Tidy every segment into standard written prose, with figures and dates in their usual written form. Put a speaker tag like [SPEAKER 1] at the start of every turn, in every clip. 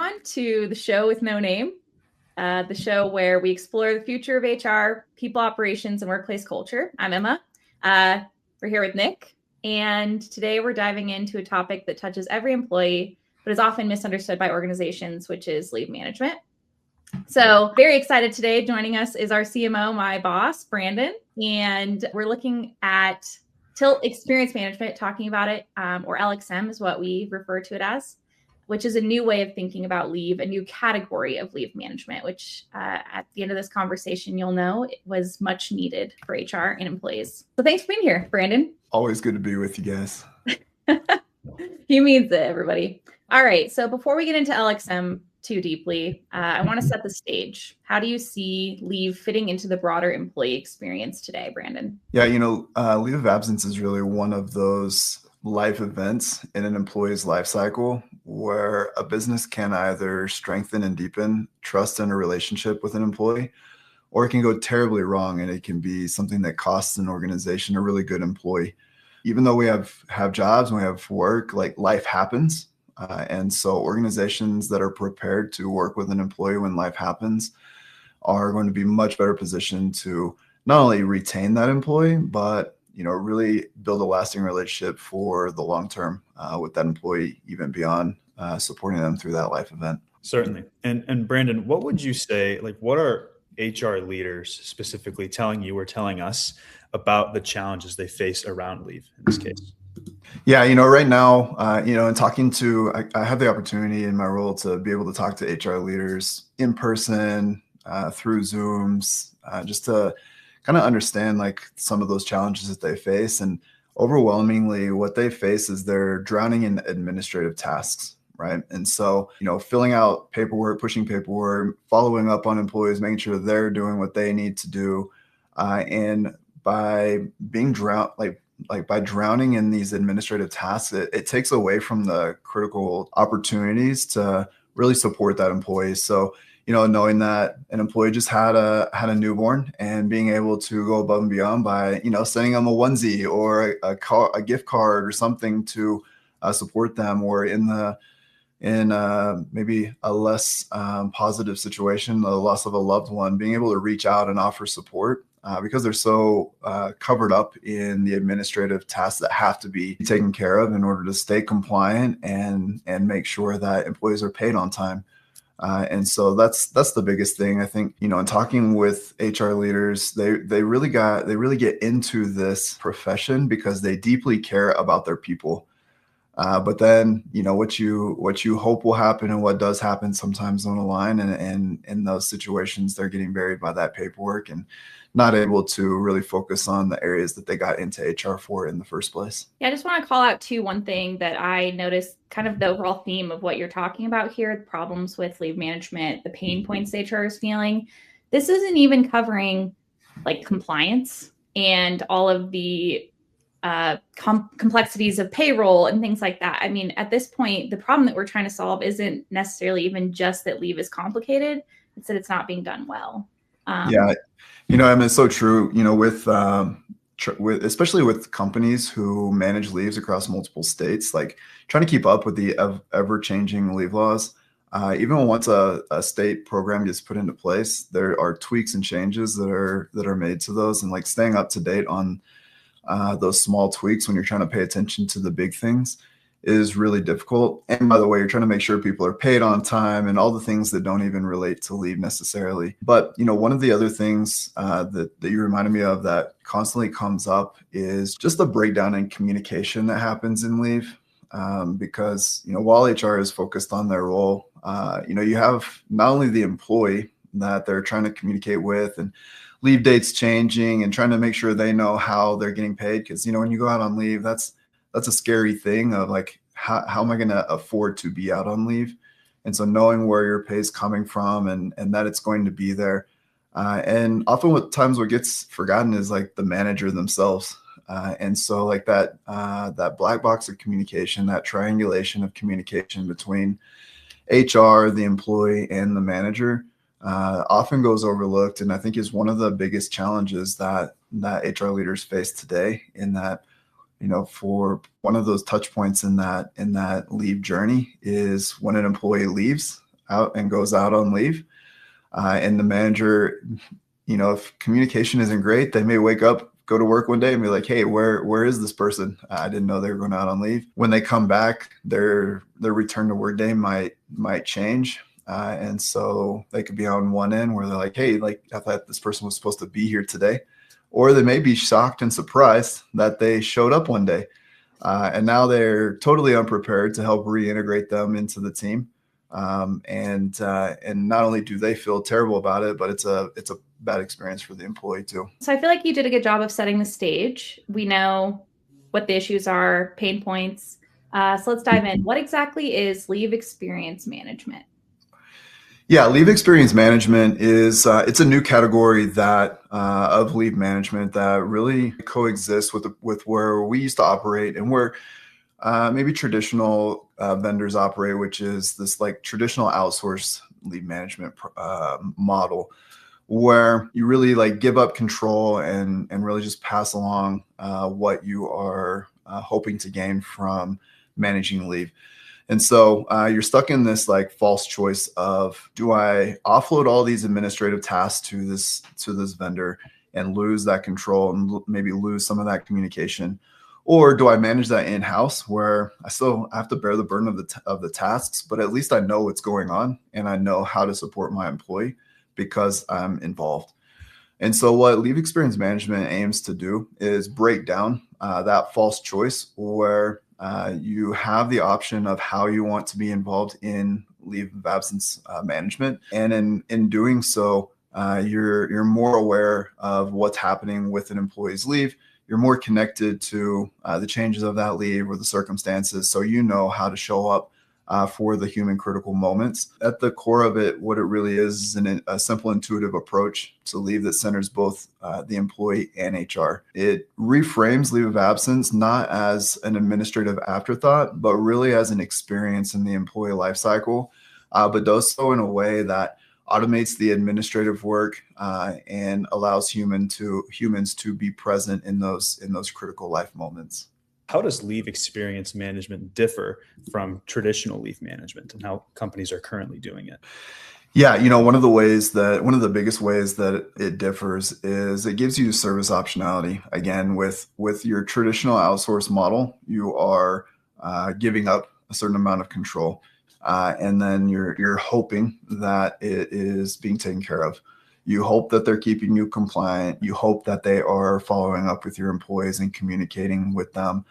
[SPEAKER 1] everyone, to the show with no name, the show where we explore the future of HR, people operations, and workplace culture. I'm Emma. We're here with Nick, and today we're diving into a topic that touches every employee, but is often misunderstood by organizations, which is leave management. So very excited today. Joining us is our CMO, my boss, Brandon, and we're looking at Tilt Experience Management, talking about it, or LXM is what we refer to it as, which is a new way of thinking about leave, a new category of leave management, which at the end of this conversation, you'll know it was much needed for HR and employees. So thanks for being here, Brandon.
[SPEAKER 2] Always good to be with you guys.
[SPEAKER 1] He means it, everybody. All right. So before we get into LXM too deeply, I want to set the stage. How do you see leave fitting into the broader employee experience today, Brandon?
[SPEAKER 2] Yeah, leave of absence is really one of those life events in an employee's life cycle where a business can either strengthen and deepen trust in a relationship with an employee, or it can go terribly wrong and it can be something that costs an organization a really good employee. Even though we have jobs and we have work, like life happens. And so organizations that are prepared to work with an employee when life happens are going to be much better positioned to not only retain that employee, but really build a lasting relationship for the long term with that employee, even beyond supporting them through that life event.
[SPEAKER 3] Certainly. And Brandon, what would you say, what are HR leaders specifically telling you or telling us about the challenges they face around leave in this case?
[SPEAKER 2] Yeah, right now, in talking to, I have the opportunity in my role to be able to talk to HR leaders in person, through Zooms, just to kind of understand some of those challenges that they face. And overwhelmingly what they face is they're drowning in administrative tasks, right? And so, filling out paperwork, pushing paperwork, following up on employees, making sure they're doing what they need to do. And by being drowned, by drowning in these administrative tasks, it takes away from the critical opportunities to really support that employee. So, knowing that an employee just had a newborn and being able to go above and beyond by, sending them a onesie or a gift card or something to support them, or in maybe a less positive situation, the loss of a loved one, being able to reach out and offer support because they're so covered up in the administrative tasks that have to be taken care of in order to stay compliant and make sure that employees are paid on time. And so that's the biggest thing, I think, in talking with HR leaders, they really get into this profession because they deeply care about their people. But then, what you hope will happen and what does happen sometimes don't align. And in those situations, they're getting buried by that paperwork and not able to really focus on the areas that they got into HR for in the first place.
[SPEAKER 1] Yeah, I just want to call out too, one thing that I noticed, kind of the overall theme of what you're talking about here, the problems with leave management, the pain points HR is feeling. This isn't even covering compliance and all of the complexities of payroll and things like that. I mean, at this point, the problem that we're trying to solve isn't necessarily even just that leave is complicated. It's that it's not being done well.
[SPEAKER 2] Yeah. I mean, it's so true, with especially with companies who manage leaves across multiple states, trying to keep up with the ever-changing leave laws. Even once a state program gets put into place, there are tweaks and changes that are made to those, and staying up to date on those small tweaks when you're trying to pay attention to the big things is really difficult. And by the way, you're trying to make sure people are paid on time and all the things that don't even relate to leave necessarily. But, one of the other things that you reminded me of that constantly comes up is just the breakdown in communication that happens in leave. Because, while HR is focused on their role, you have not only the employee that they're trying to communicate with and leave dates changing and trying to make sure they know how they're getting paid. Because, when you go out on leave, that's a scary thing of how am I going to afford to be out on leave? And so knowing where your pay is coming from and that it's going to be there. And often what gets forgotten is the manager themselves. And so that black box of communication, that triangulation of communication between HR, the employee, and the manager often goes overlooked. And I think is one of the biggest challenges that HR leaders face today, in that for one of those touch points in that leave journey is when an employee leaves, out and goes out on leave. And the manager, if communication isn't great, they may wake up, go to work one day and be like, hey, where is this person? I didn't know they were going out on leave. When they come back, their return to work day might change. And so they could be on one end where they're like, hey, like I thought this person was supposed to be here today. Or they may be shocked and surprised that they showed up one day. And now they're totally unprepared to help reintegrate them into the team. And not only do they feel terrible about it, but it's a bad experience for the employee too.
[SPEAKER 1] So I feel like you did a good job of setting the stage. We know what the issues are, pain points. So let's dive in. What exactly is leave experience management?
[SPEAKER 2] Yeah, leave experience management is it's a new category that of leave management that really coexists with where we used to operate and where maybe traditional vendors operate, which is this like traditional outsourced leave management model, where you really like give up control and really just pass along what you are hoping to gain from managing leave. And so you're stuck in this like false choice of, do I offload all these administrative tasks to this vendor and lose that control and maybe lose some of that communication? Or do I manage that in-house where I still have to bear the burden of the tasks, but at least I know what's going on and I know how to support my employee because I'm involved. And so what leave experience management aims to do is break down that false choice where you have the option of how you want to be involved in leave of absence management. And in doing so, you're more aware of what's happening with an employee's leave. You're more connected to the changes of that leave or the circumstances. So you know how to show up for the human critical moments. At the core of it, what it really is a simple, intuitive approach to leave that centers both the employee and HR. It reframes leave of absence not as an administrative afterthought, but really as an experience in the employee life cycle, but does so in a way that automates the administrative work and allows humans to be present in those critical life moments.
[SPEAKER 3] How does leave experience management differ from traditional leave management and how companies are currently doing it?
[SPEAKER 2] Yeah, one of the biggest ways that it differs is it gives you service optionality. Again, with your traditional outsource model, you are giving up a certain amount of control, and then you're hoping that it is being taken care of. You hope that they're keeping you compliant. You hope that they are following up with your employees and communicating with them.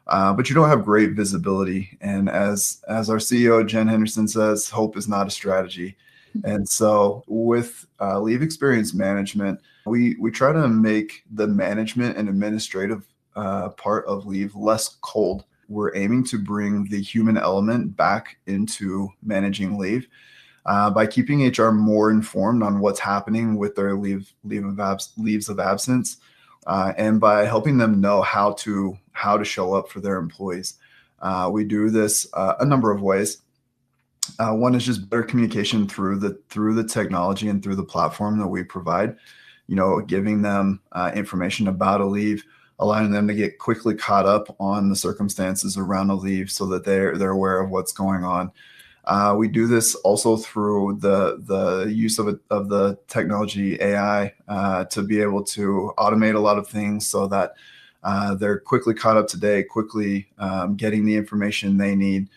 [SPEAKER 2] But you don't have great visibility. And as our CEO, Jen Henderson, says, hope is not a strategy. And so with leave experience management, we try to make the management and administrative part of leave less cold. We're aiming to bring the human element back into managing leave. By keeping HR more informed on what's happening with their leaves of absence, and by helping them know how to show up for their employees. We do this a number of ways. One is just better communication through the technology and through the platform that we provide. Giving them information about a leave, allowing them to get quickly caught up on the circumstances around a leave, so that they're aware of what's going on. We do this also through the use of the technology AI to be able to automate a lot of things so that they're quickly caught up to date, quickly getting the information they need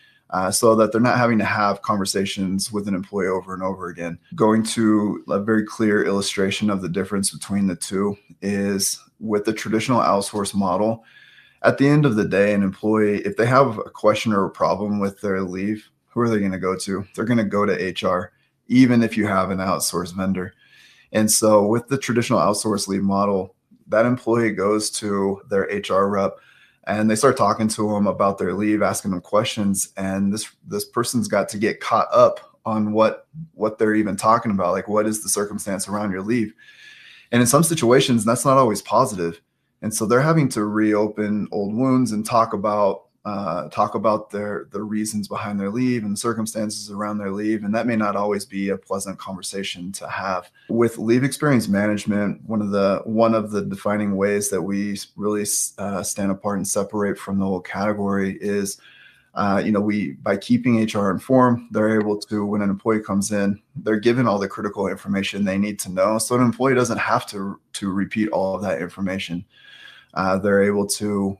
[SPEAKER 2] so that they're not having to have conversations with an employee over and over again. Going to a very clear illustration of the difference between the two is with the traditional outsource model. At the end of the day, an employee, if they have a question or a problem with their leave, who are they going to go to? They're going to go to HR, even if you have an outsourced vendor. And so with the traditional outsourced leave model, that employee goes to their HR rep and they start talking to them about their leave, asking them questions. And this person's got to get caught up on what they're even talking about. Like, what is the circumstance around your leave? And in some situations, that's not always positive. And so they're having to reopen old wounds and talk about the reasons behind their leave and the circumstances around their leave. And that may not always be a pleasant conversation to have. With leave experience management, one of the defining ways that we really stand apart and separate from the whole category is by keeping HR informed, they're able to, when an employee comes in, they're given all the critical information they need to know. So an employee doesn't have to repeat all of that information. They're able to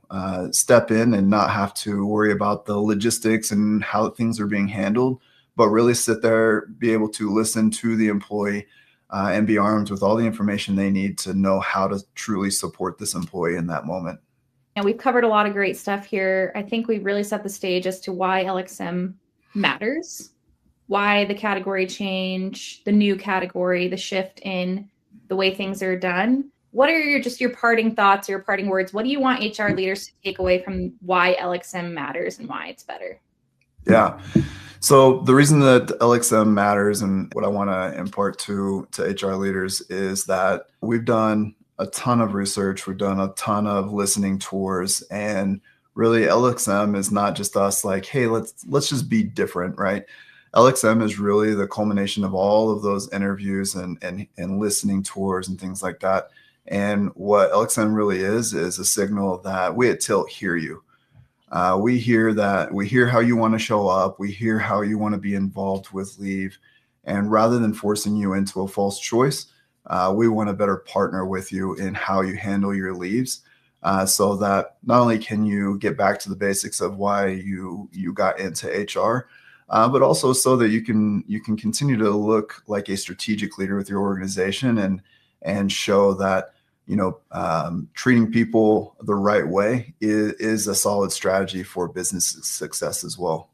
[SPEAKER 2] step in and not have to worry about the logistics and how things are being handled, but really sit there, be able to listen to the employee and be armed with all the information they need to know how to truly support this employee in that moment.
[SPEAKER 1] And we've covered a lot of great stuff here. I think we really set the stage as to why LXM matters, why the category change, the new category, the shift in the way things are done. What are your parting thoughts, your parting words? What do you want HR leaders to take away from why LXM matters and why it's better?
[SPEAKER 2] Yeah. So the reason that LXM matters and what I want to impart to HR leaders is that we've done a ton of research. We've done a ton of listening tours, and really LXM is not just us like, hey, let's just be different, right? LXM is really the culmination of all of those interviews and listening tours and things like that. And what LXM really is a signal that we at Tilt hear you. We hear how you want to show up. We hear how you want to be involved with leave. And rather than forcing you into a false choice, we want to better partner with you in how you handle your leaves, so that not only can you get back to the basics of why you got into HR, but also so that you can continue to look like a strategic leader with your organization and show that treating people the right way is a solid strategy for business success as well.